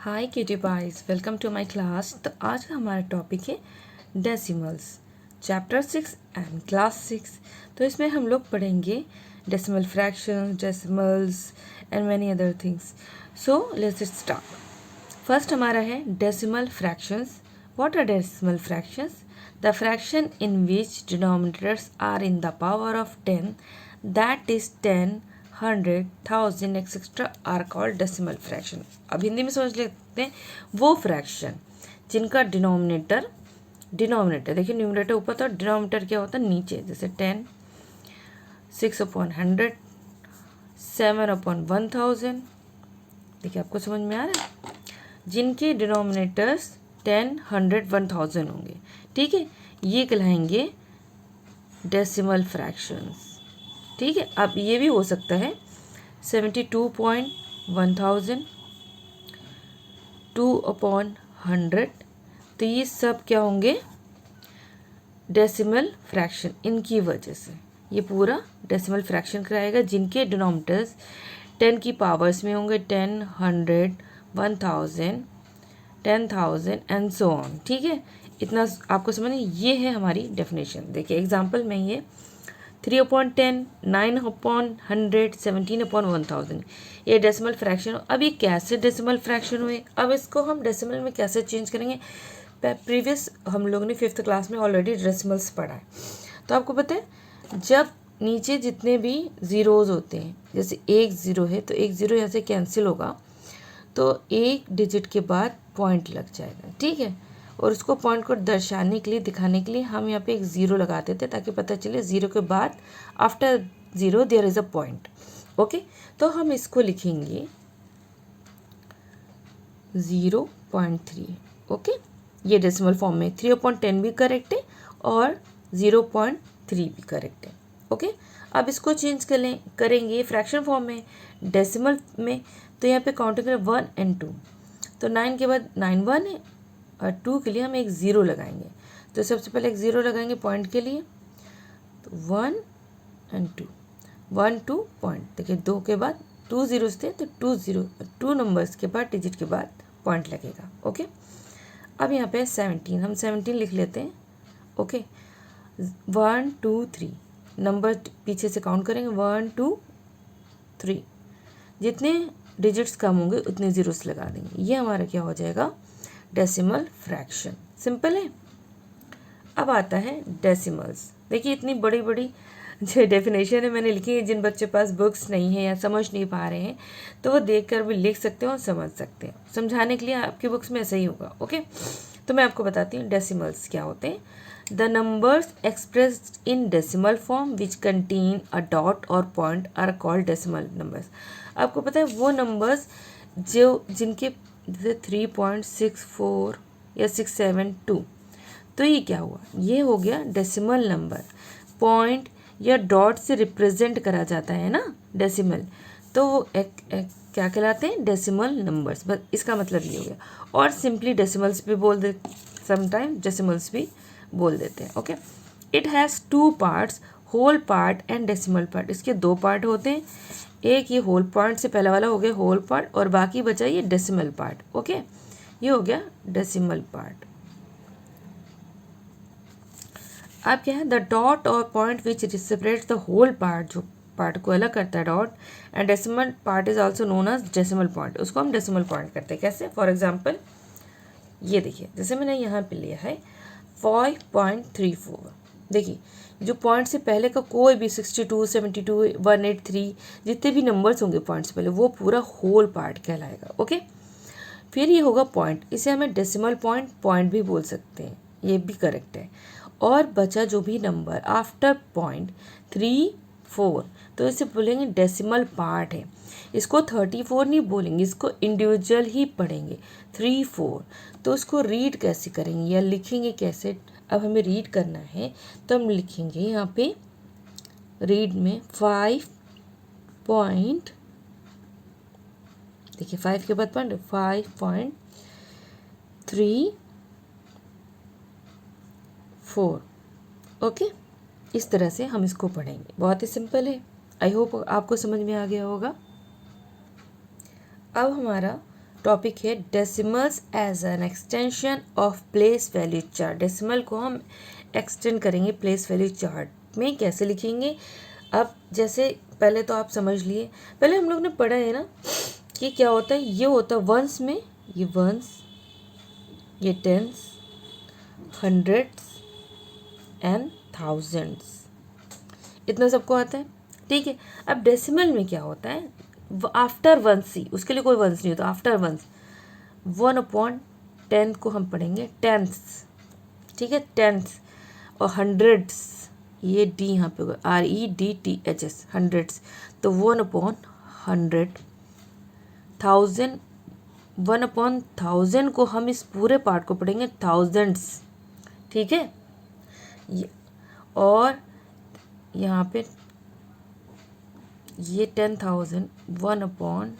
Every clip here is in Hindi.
Hi kitty boys, welcome to my class. तो आज का हमारा टॉपिक है डेसिमल्स, चैप्टर 6 एंड क्लास 6। तो इसमें हम लोग पढ़ेंगे decimal fractions, decimals and many other things. So let's start. First हमारा है decimal fractions. What are decimal fractions? The fraction in which denominators are in the power of 10, that is 10, 100, 1000 etcetera are called decimal fraction. अब हिंदी में समझ लेते हैं, वो फ्रैक्शन जिनका डिनोमिनेटर देखिए, न्यूमरेटर ऊपर तो डिनोमिनेटर क्या होता है नीचे, जैसे 10, 6/100, 7/1000। देखिए आपको समझ में आ रहा है, जिनके डिनोमिनेटर्स 10, 100, 1000 होंगे, ठीक है, ये कहलाएंगे डेसिमल फ्रैक्शंस। ठीक है, अब ये भी हो सकता है 72.1000, 2/100। तो ये सब क्या होंगे? Decimal fraction. इनकी वजह से ये पूरा डेसिमल फ्रैक्शन कराएगा जिनके डिनोमिनेटर्स 10 की पावर्स में होंगे, 10, 100, 1000, 10,000 एंड सो ऑन। ठीक है, इतना आपको समझ। ये है हमारी डेफिनेशन। देखिए एग्जांपल में ये 3/10, 9/100, 17/1000, ये डेसिमल फ्रैक्शन। अब ये कैसे डेसिमल फ्रैक्शन हुए? अब इसको हम डेसिमल में कैसे चेंज करेंगे? प्रीवियस हम लोगों ने 5th क्लास में ऑलरेडी डेसिमल्स पढ़ा है। तो आपको पता है, जब नीचे जितने भी ज़ीरोज़ होते हैं, जैसे 1 0 है तो 1 0 यहाँ से कैंसिल होगा, तो एक डिजिट के बाद पॉइंट लग जाएगा। ठीक है, और उसको पॉइंट को दर्शाने के लिए, दिखाने के लिए हम यहाँ पे एक ज़ीरो लगाते थे, ताकि पता चले ज़ीरो के बाद after zero there is a point. Okay, तो हम इसको लिखेंगे 0.3। ओके, ये डेसिमल फॉर्म में 3/10 भी करेक्ट है और 0.3 भी करेक्ट है। ओके, अब इसको चेंज करेंगे फ्रैक्शन फॉर्म में, डेसिमल में। तो यहाँ पे काउंटिंग करें 1 and 2, तो 9 के बाद 9 1 है और 2 के लिए हम एक ज़ीरो लगाएंगे। तो सबसे पहले एक ज़ीरो लगाएंगे पॉइंट के लिए, तो 1 and 2, 1 2 पॉइंट। देखिए 2 के बाद 2 ज़ीरोस थे, तो 2 नंबर्स के बाद, डिजिट के बाद पॉइंट लगेगा। ओके, अब यहाँ पे 17, हम 17 लिख लेते हैं। ओके, 1 2 3 नंबर पीछे से काउंट करेंगे, 1 2 3, जितने डिजिट्स कम होंगे उतने ज़ीरोस लगा देंगे। ये हमारा क्या हो जाएगा? Decimal fraction. सिंपल है। अब आता है डेसिमल्स। देखिए इतनी बड़ी बड़ी जो डेफिनेशन है मैंने लिखी है, जिन बच्चे पास बुक्स नहीं है या समझ नहीं पा रहे हैं तो वो देखकर भी लिख सकते हो और समझ सकते हैं। समझाने के लिए आपकी बुक्स में ऐसा ही होगा। ओके, तो मैं आपको बताती हूँ डेसिमल्स क्या होते हैं। The numbers expressed in decimal form which contain a dot और point are called decimal numbers. आपको पता है वो नंबर्स जिनके जैसे 3.64 या 672, तो ये क्या हुआ? ये हो गया डेसिमल नंबर। पॉइंट या डॉट से रिप्रेजेंट करा जाता है ना डेसिमल, तो वो क्या कहलाते हैं? Decimal numbers. बस इसका मतलब ये हो गया। और सिंपली डेसिमल्स भी बोल दे, समटाइम डेसिमल्स भी बोल देते हैं। Okay, it has 2 parts, whole part and decimal part. इसके 2 पार्ट होते हैं। एक ये होल पार्ट से पहला वाला हो गया होल पार्ट, और बाकी बचा ये डेसिमल पार्ट। ओके, ये हो गया डेसिमल पार्ट। अब क्या है? द डॉट और point which separates the whole part, जो पार्ट को अलग करता है, dot, and decimal part is also known as decimal point. उसको हम डेसिमल पॉइंट करते हैं। कैसे? फॉर एग्जाम्पल ये देखिए, जैसे मैंने यहाँ पे लिया है 5.34। देखिए जो पॉइंट से पहले का कोई भी 62, 72, 183 जितने भी नंबर्स होंगे पॉइंट से पहले, वो पूरा होल पार्ट कहलाएगा। ओके, फिर ये होगा पॉइंट, इसे हमें डेसिमल पॉइंट भी बोल सकते हैं, ये भी करेक्ट है। और बचा जो भी नंबर आफ्टर पॉइंट 3 4, तो इसे बोलेंगे डेसिमल पार्ट है। इसको 34 नहीं बोलेंगे, इसको इंडिविजुअल ही पढ़ेंगे 3 4। तो उसको रीड कैसे करेंगे या लिखेंगे कैसे? अब हमें रीड करना है तो हम लिखेंगे यहाँ पे रीड में 5 पॉइंट, देखिए 5 के बाद पॉइंट, 5.34। ओके, इस तरह से हम इसको पढ़ेंगे। बहुत ही सिंपल है। आई होप आपको समझ में आ गया होगा। अब हमारा टॉपिक है decimals as an extension of place value chart. Decimal को हम एक्सटेंड करेंगे प्लेस वैल्यू चार्ट में। कैसे लिखेंगे? अब जैसे पहले तो आप समझ लिए, पहले हम लोग ने पढ़ा है ना कि क्या होता है, ये होता है वंस में, ये वंस, ये टेंस, हंड्रेड्स एंड थाउजेंड्स, इतना सबको आता है, ठीक है। अब डेसिमल में क्या होता है, आफ्टर वंस ही, उसके लिए कोई वंस नहीं होता, आफ्टर वंस 1/10 को हम पढ़ेंगे टेंस, ठीक है, टेंस। और हंड्रेड्स, ये डी यहाँ पे होगा, REDTHS, हंड्रेड्स, तो 1/100। 1/1000 को हम इस पूरे पार्ट को पढ़ेंगे थाउजेंड्स, ठीक है। और यहाँ पे ये 10,000, 1/10,000,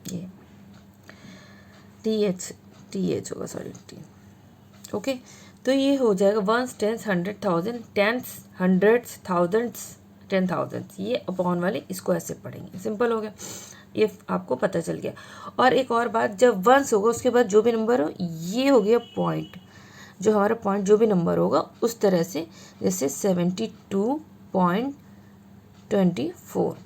ये TH होगा, सॉरी T, ओके। तो ये हो जाएगा ones, tens, 100,000, tens, hundreds, thousands, 10,000, ये अपॉन वाले इसको ऐसे पढ़ेंगे। सिंपल हो गया, ये आपको पता चल गया। और एक और बात, जब वंस होगा उसके बाद जो भी नंबर हो, ये हो गया पॉइंट, जो हमारा पॉइंट जो भी नंबर होगा उस तरह से, जैसे 72.24,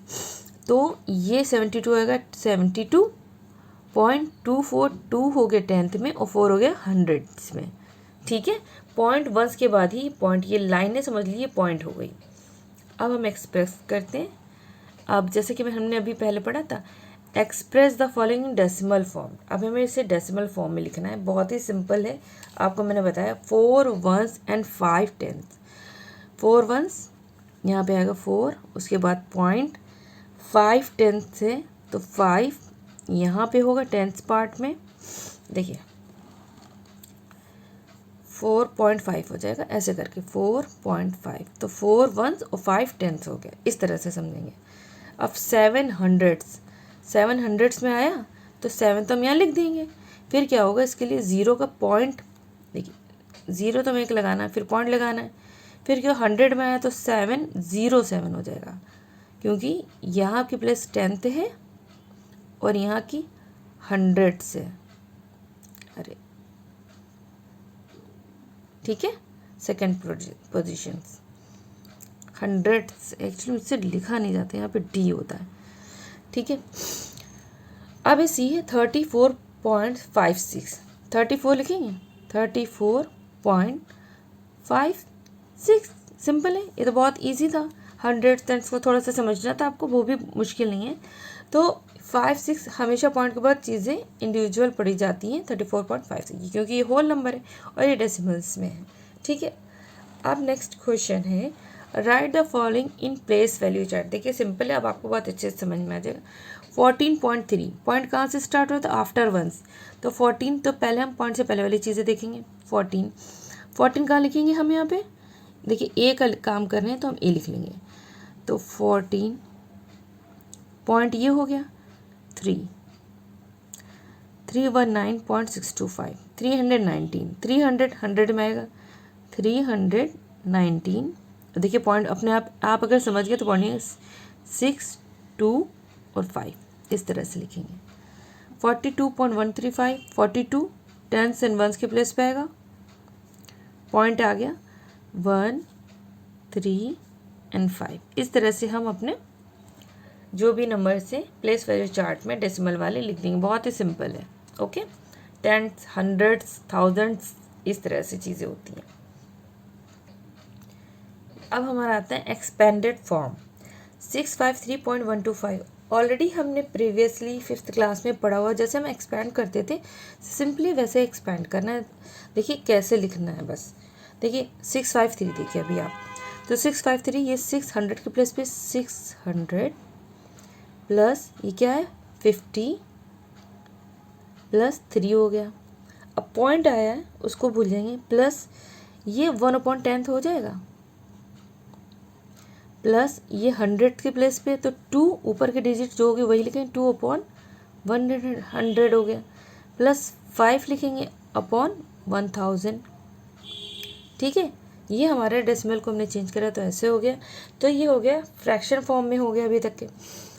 तो ये 72 आएगा, 72.242 हो गया 10th में, और 4 हो गया हंड्रेड्स में, ठीक है। पॉइंट वंस के बाद ही पॉइंट, ये लाइनें समझ लीजिए पॉइंट हो गई। अब हम एक्सप्रेस करते हैं। अब जैसे कि हमने अभी पहले पढ़ा था, express the following decimal form. अब हमें इसे डेसिमल फॉर्म में लिखना है, बहुत ही सिंपल है। आपको मैंने बताया 4 वंस एंड 5 टेंस। 4 वंस यहाँ पे आएगा 4, उसके बाद पॉइंट, 5 टेंस है तो 5 यहाँ पे होगा टेंस पार्ट में, देखिए 4.5 हो जाएगा, ऐसे करके 4.5, तो 4 वंस और 5 टेंस हो गया, इस तरह से समझेंगे। अब 7 हंड्रेड्स में आया तो 7 तो हम यहाँ लिख देंगे, फिर क्या होगा, इसके लिए 0 का पॉइंट, देखिए 0 तो हमें एक लगाना है, फिर पॉइंट लगाना है, फिर क्या 100 में आया तो 707 हो जाएगा, क्योंकि यहाँ की प्लेस 10th है और यहाँ की हंड्रेड्स है, अरे ठीक है, सेकेंड पोजीशन। हंड्रेड्स एक्चुअली मुझसे लिखा नहीं जाता, यहाँ पे डी होता है, ठीक है। अब ये सी है 34.56, 34 लिखेंगे, 34.56, सिंपल है, ये तो बहुत इजी था। हंड्रेड्स को थोड़ा सा समझना था आपको, वो भी मुश्किल नहीं है। तो 5-6 हमेशा पॉइंट के बाद चीज़ें इंडिविजुअल पढ़ी जाती हैं। 34.56 क्योंकि ये होल नंबर है और ये डेसिमल्स में है, ठीक है। अब नेक्स्ट क्वेश्चन है, right the following in place value chart. देखिए सिंपल है, अब आपको बहुत अच्छे से समझ में आ जाएगा। 14.3 पॉइंट कहाँ से स्टार्ट होता है, आफ्टर वंस, तो 14, तो पहले हम पॉइंट से पहले वाली चीज़ें देखेंगे। 14 कहाँ लिखेंगे हम, यहाँ पे देखिए ए का काम कर रहे हैं तो हम ए लिख लेंगे, तो 14 पॉइंट ये हो गया 319.625, 319, 100 में आएगा 319। देखिए पॉइंट अपने आप अगर समझ गए तो पॉइंट 6, 2 और 5 इस तरह से लिखेंगे। 42.135, 42 टेंस एंड वंस के प्लेस पे आएगा, पॉइंट आ गया 1, 3 एंड 5। इस तरह से हम अपने जो भी नंबर से प्लेस वैल्यू चार्ट में डेसिमल वाले लिख देंगे, बहुत ही सिंपल है, ओके। टेंस, हंड्रेड्स, थाउजेंड्स, इस तरह से चीज़ें होती हैं। अब हमारा आता है एक्सपेंडेड फॉर्म 653.125। ऑलरेडी हमने प्रीवियसली 5th क्लास में पढ़ा हुआ, जैसे हम एक्सपेंड करते थे सिंपली वैसे एक्सपेंड करना है। देखिए कैसे लिखना है, बस देखिए 653, देखिए अभी आप, तो 653 ये 600 के प्लेस पे 600 प्लस ये क्या है 50 प्लस 3 हो गया। अब पॉइंट आया है उसको भूल जाएंगे, प्लस ये 1/10 हो जाएगा, प्लस ये 100 के प्लेस पे तो 2 ऊपर के डिजिट जो होगी वही लिखेंगे, 2/100 हो गया, प्लस 5 लिखेंगे अपॉन 1000, ठीक है। ये हमारे डेसिमल को हमने चेंज करा तो ऐसे हो गया। तो ये हो गया फ्रैक्शन फॉर्म में हो गया अभी तक के।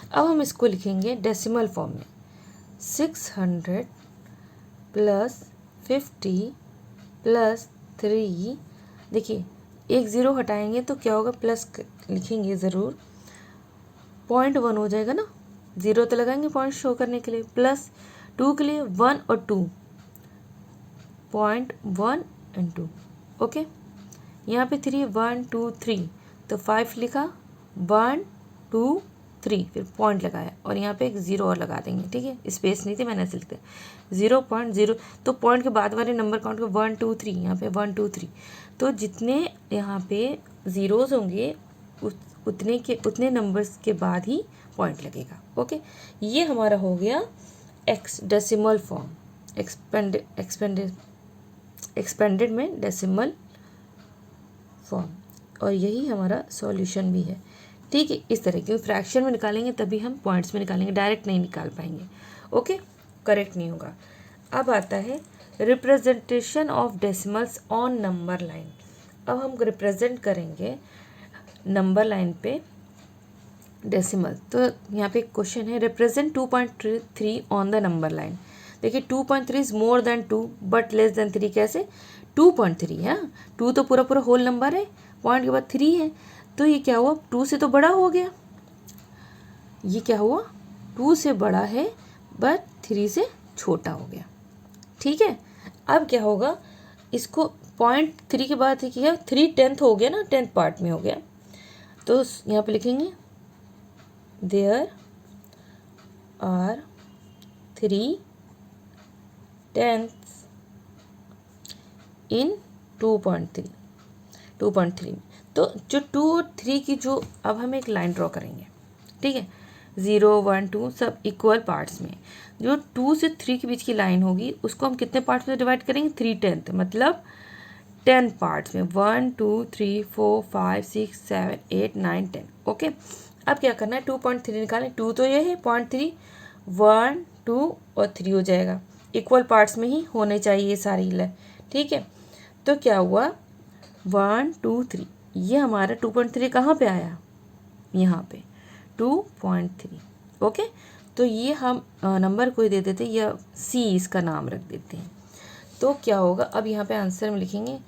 अब हम इसको लिखेंगे डेसिमल फॉर्म में 600 प्लस 50 प्लस 3। देखिए एक ज़ीरो हटाएंगे तो क्या होगा, प्लस लिखेंगे ज़रूर, 0.1 हो जाएगा ना, ज़ीरो तो लगाएंगे पॉइंट शो करने के लिए, प्लस 2 के लिए 1 और 2, 0.1 एंड 2। ओके, यहाँ पे 3 1 2 3 तो 5 लिखा, 1 2 3 फिर पॉइंट लगाया और यहाँ पे एक ज़ीरो और लगा देंगे। ठीक है, स्पेस नहीं थी मैंने ऐसे लिखते 0.0, तो पॉइंट के बाद वाले नंबर काउंट को 1 2 3, यहाँ पे 1 2 3, तो जितने यहाँ पे ज़ीरोज़ होंगे उतने नंबर्स के बाद ही पॉइंट लगेगा। ओके, ये हमारा हो गया डेसिमल फॉर्म, एक्सपेंडेड में डेसिमल फॉर्म, और यही हमारा सॉल्यूशन भी है। ठीक है, इस तरह के फ्रैक्शन में निकालेंगे तभी हम पॉइंट्स में निकालेंगे, डायरेक्ट नहीं निकाल पाएंगे। ओके, करेक्ट नहीं होगा। अब आता है representation of decimals on number line. अब हम रिप्रेजेंट करेंगे नंबर लाइन पे डेसिमल। तो यहाँ पे एक क्वेश्चन है, represent 2.3 on the number line. देखिए 2.3 is more than 2 but less than 3। कैसे, 2.3 है, 2 तो पूरा पूरा होल नंबर है, पॉइंट के बाद 3 है, तो ये क्या हुआ, 2 से तो बड़ा हो गया। ये क्या हुआ, 2 से बड़ा है बट 3 से छोटा हो गया। ठीक है, अब क्या होगा, इसको 0.3 के बाद क्या, 3/10 हो गया ना, 10th पार्ट में हो गया। तो यहाँ पे लिखेंगे देयर आर 3/10 इन 2.3 में। तो जो 2 और 3 की जो, अब हम एक लाइन ड्रॉ करेंगे। ठीक है, 0 1 2 सब इक्वल पार्ट्स में। जो 2 से 3 के बीच की लाइन होगी उसको हम कितने पार्ट्स में डिवाइड करेंगे, 3/10, मतलब 10 पार्ट्स में, 1 2 3 4 5 6 7 8 9 10। ओके, अब क्या करना है, 2.3 निकालें। 2 तो ये है, 0.3 1 2 और 3 हो जाएगा, इक्वल पार्ट्स में ही होने चाहिए सारी लाइन। ठीक है, तो क्या हुआ, 1 2 3, ये हमारा 2.3 कहाँ पे आया, यहाँ पे 2.3। ओके, तो ये हम नंबर को ही दे देते या सी इसका नाम रख देते हैं। तो क्या होगा, अब यहाँ पे आंसर में लिखेंगे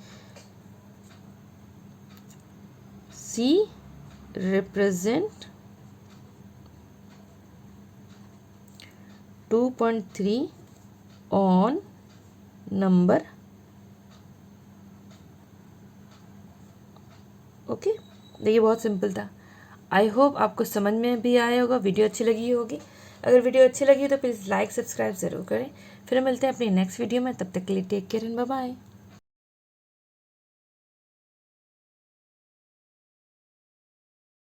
सी रिप्रेजेंट 2.3 ऑन नंबर। ओके, देखिए बहुत सिंपल था। आई होप आपको समझ में भी आया होगा, वीडियो अच्छी लगी होगी। अगर वीडियो अच्छी लगी तो प्लीज़ लाइक सब्सक्राइब ज़रूर करें। फिर मिलते हैं अपनी नेक्स्ट वीडियो में, तब तक के लिए take care and bye bye.